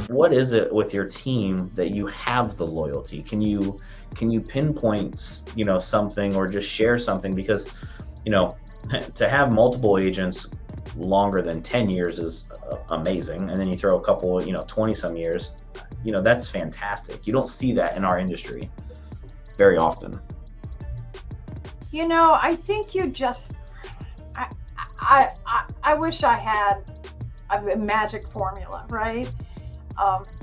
what is it with your team that you have the loyalty? Can you pinpoint, something, or just share something? Because, you know, to have multiple agents longer than 10 years is amazing. And then you throw a couple, 20 some years, that's fantastic. You don't see that in our industry very often. I think I, I wish I had a magic formula, right?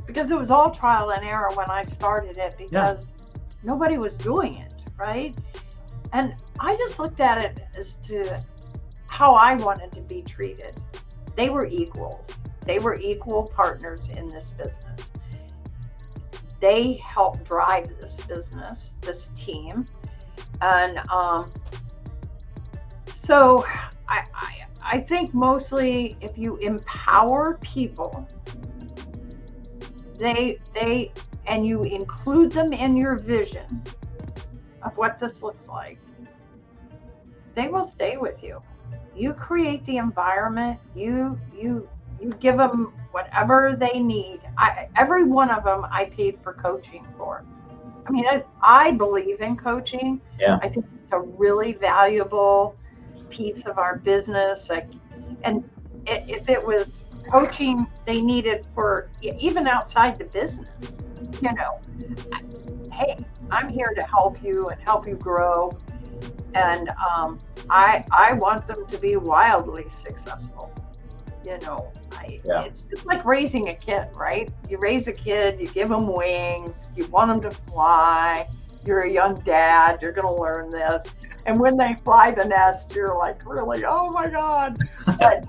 Because it was all trial and error when I started it, because nobody was doing it, right? And I just looked at it as to how I wanted to be treated. They were equals. They were equal partners in this business. They helped drive this business, this team. And so I think mostly if you empower people, and you include them in your vision of what this looks like, they will stay with you. You create the environment, you give them whatever they need. Every one of them I paid for coaching for. I mean, I believe in coaching. Yeah. I think it's a really valuable piece of our business. And if it was coaching they needed for even outside the business, hey, I'm here to help you and help you grow. And I want them to be wildly successful. It's just like raising a kid, right? You raise a kid, you give them wings, you want them to fly. You're a young dad, you're going to learn this. And when they fly the nest, you're like, really, oh my God. But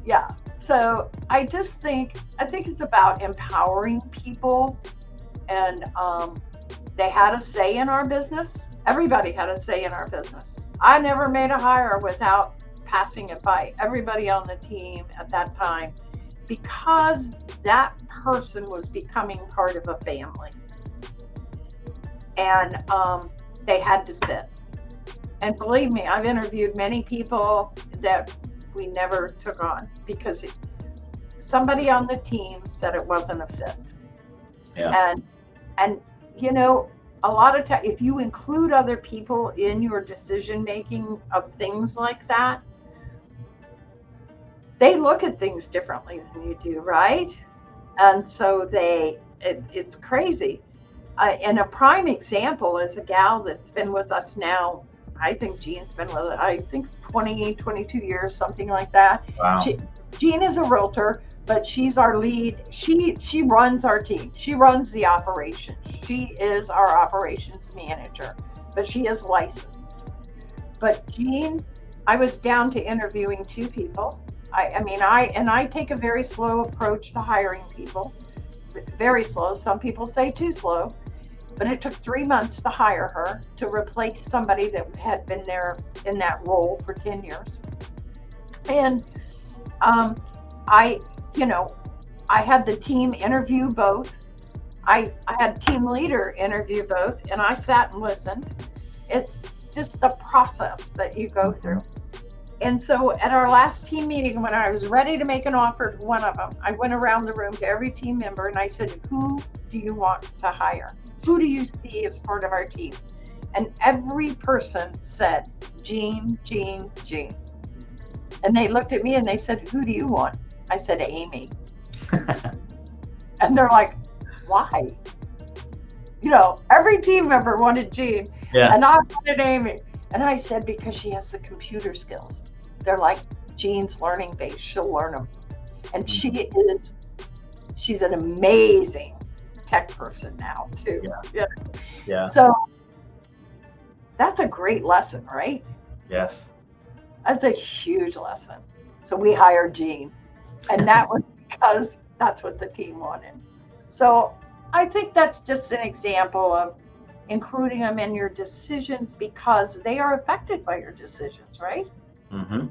yeah, so I think it's about empowering people. And they had a say in our business. Everybody had a say in our business. I never made a hire without passing it by everybody on the team at that time, because that person was becoming part of a family. And they had to fit. And believe me, I've interviewed many people that we never took on because somebody on the team said it wasn't a fit. Yeah. And a lot of times, if you include other people in your decision making of things like that, they look at things differently than you do, right? And so it's crazy. And a prime example is a gal that's been with us now. I think Jean's been with us, 20, 22 years, something like that. Wow. Jean is a realtor, but she's our lead. She runs our team. She runs the operations. She is our operations manager, but she is licensed. But Jean, I was down to interviewing 2 people. I take a very slow approach to hiring people. Very slow. Some people say too slow. But it took 3 months to hire her to replace somebody that had been there in that role for 10 years. And I had the team interview both. I had team leader interview both, and I sat and listened. It's just the process that you go through. And so at our last team meeting, when I was ready to make an offer to one of them, I went around the room to every team member and I said, who do you want to hire? Who do you see as part of our team? And every person said, Jean, Jean, Jean. And they looked at me and they said, who do you want? I said, Amy. And they're like, why? Every team member wanted Jean, and I wanted Amy. And I said, because she has the computer skills. They're like, Jean's learning base, she'll learn them. And she's an amazing tech person now too. Yeah. So that's a great lesson, right? Yes. That's a huge lesson. So we hired Jean, and that was because that's what the team wanted. So I think that's just an example of including them in your decisions because they are affected by your decisions, right? Mm-hmm.